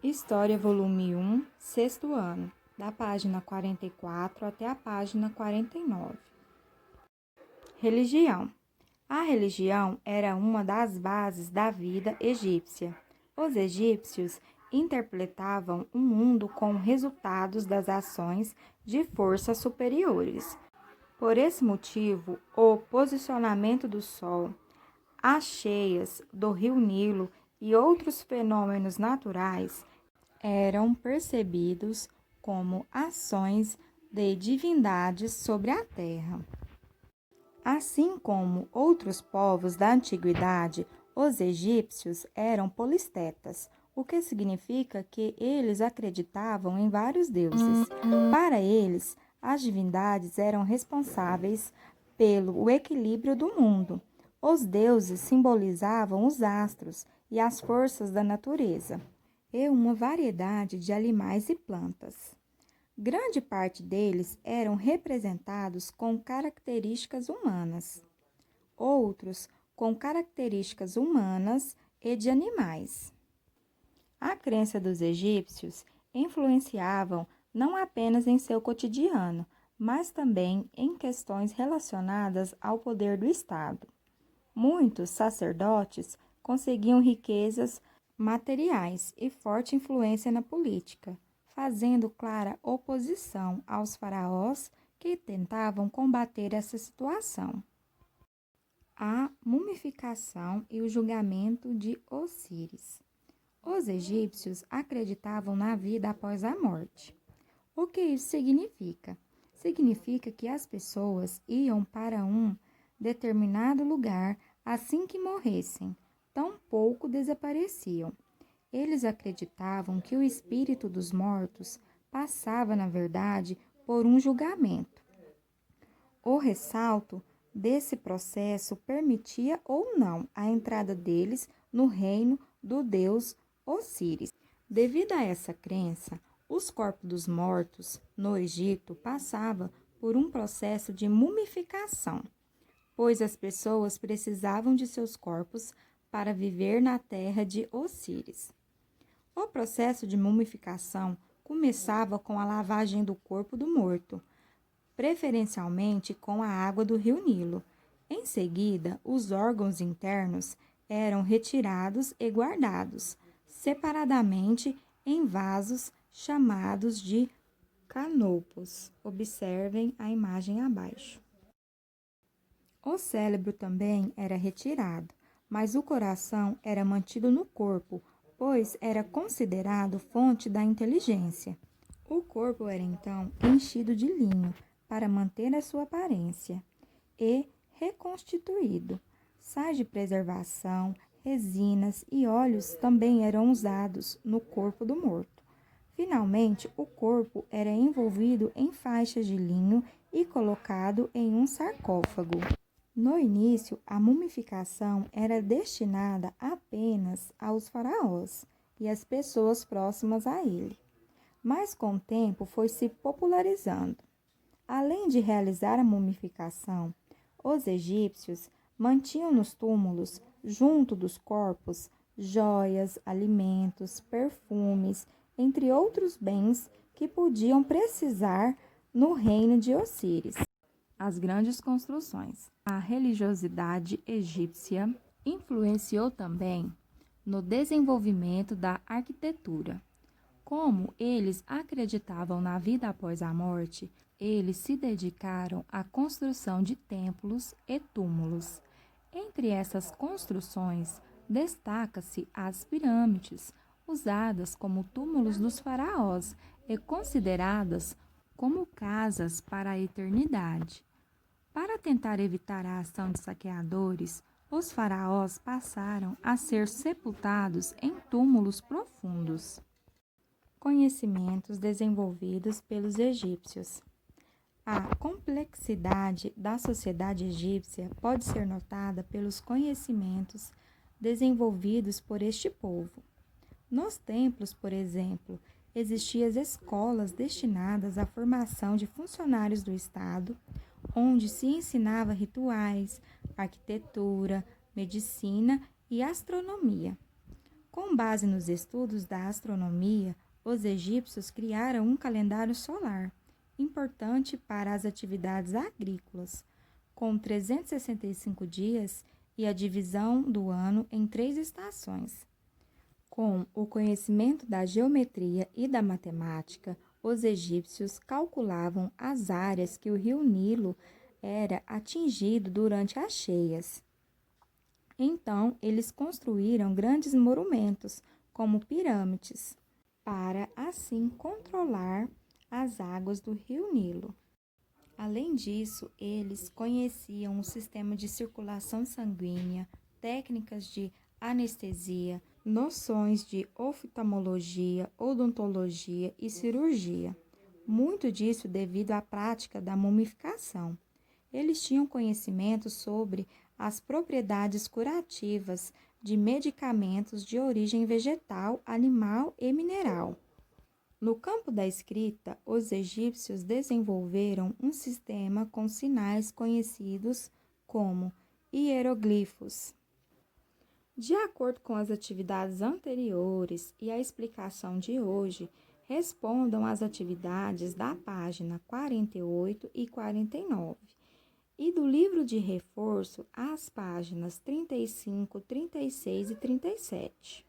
História, volume 1, sexto ano, da página 44 até a página 49. Religião. A religião era uma das bases da vida egípcia. Os egípcios interpretavam o mundo como resultados das ações de forças superiores. Por esse motivo, o posicionamento do Sol, as cheias do rio Nilo e outros fenômenos naturais eram percebidos como ações de divindades sobre a terra. Assim como outros povos da antiguidade, os egípcios eram polistetas, o que significa que eles acreditavam em vários deuses. Para eles, as divindades eram responsáveis pelo equilíbrio do mundo. Os deuses simbolizavam os astros e as forças da natureza, e uma variedade de animais e plantas. Grande parte deles eram representados com características humanas, outros com características humanas e de animais. A crença dos egípcios influenciavam não apenas em seu cotidiano, mas também em questões relacionadas ao poder do Estado. Muitos sacerdotes conseguiam riquezas materiais e forte influência na política, fazendo clara oposição aos faraós que tentavam combater essa situação. A mumificação e o julgamento de Osíris. Os egípcios acreditavam na vida após a morte. O que isso significa? Significa que as pessoas iam para um determinado lugar assim que morressem, tampouco desapareciam. Eles acreditavam que o espírito dos mortos passava, na verdade, por um julgamento. O ressalto desse processo permitia ou não a entrada deles no reino do deus Osíris. Devido a essa crença, os corpos dos mortos no Egito passavam por um processo de mumificação, pois as pessoas precisavam de seus corpos para viver na terra de Osíris. O processo de mumificação começava com a lavagem do corpo do morto, preferencialmente com a água do rio Nilo. Em seguida, os órgãos internos eram retirados e guardados separadamente em vasos chamados de canopos. Observem a imagem abaixo. O cérebro também era retirado, mas o coração era mantido no corpo, pois era considerado fonte da inteligência. O corpo era então enchido de linho para manter a sua aparência e reconstituído. Sais de preservação, resinas e óleos também eram usados no corpo do morto. Finalmente, o corpo era envolvido em faixas de linho e colocado em um sarcófago. No início, a mumificação era destinada apenas aos faraós e às pessoas próximas a ele, mas com o tempo foi se popularizando. Além de realizar a mumificação, os egípcios mantinham nos túmulos, junto dos corpos, joias, alimentos, perfumes, entre outros bens que podiam precisar no reino de Osíris. As grandes construções. A religiosidade egípcia influenciou também no desenvolvimento da arquitetura. Como eles acreditavam na vida após a morte, eles se dedicaram à construção de templos e túmulos. Entre essas construções, destaca-se as pirâmides, usadas como túmulos dos faraós e consideradas como casas para a eternidade. Para tentar evitar a ação de saqueadores, os faraós passaram a ser sepultados em túmulos profundos. Conhecimentos desenvolvidos pelos egípcios. A complexidade da sociedade egípcia pode ser notada pelos conhecimentos desenvolvidos por este povo. Nos templos, por exemplo, existiam escolas destinadas à formação de funcionários do Estado, onde se ensinava rituais, arquitetura, medicina e astronomia. Com base nos estudos da astronomia, os egípcios criaram um calendário solar, importante para as atividades agrícolas, com 365 dias e a divisão do ano em 3 estações. Com o conhecimento da geometria e da matemática, os egípcios calculavam as áreas que o rio Nilo era atingido durante as cheias. Então, eles construíram grandes monumentos, como pirâmides, para assim controlar as águas do rio Nilo. Além disso, eles conheciam o sistema de circulação sanguínea, técnicas de anestesia, noções de oftalmologia, odontologia e cirurgia. Muito disso devido à prática da mumificação. Eles tinham conhecimento sobre as propriedades curativas de medicamentos de origem vegetal, animal e mineral. No campo da escrita, os egípcios desenvolveram um sistema com sinais conhecidos como hieroglifos. De acordo com as atividades anteriores e a explicação de hoje, respondam às atividades da página 48 e 49 e do livro de reforço às páginas 35, 36 e 37.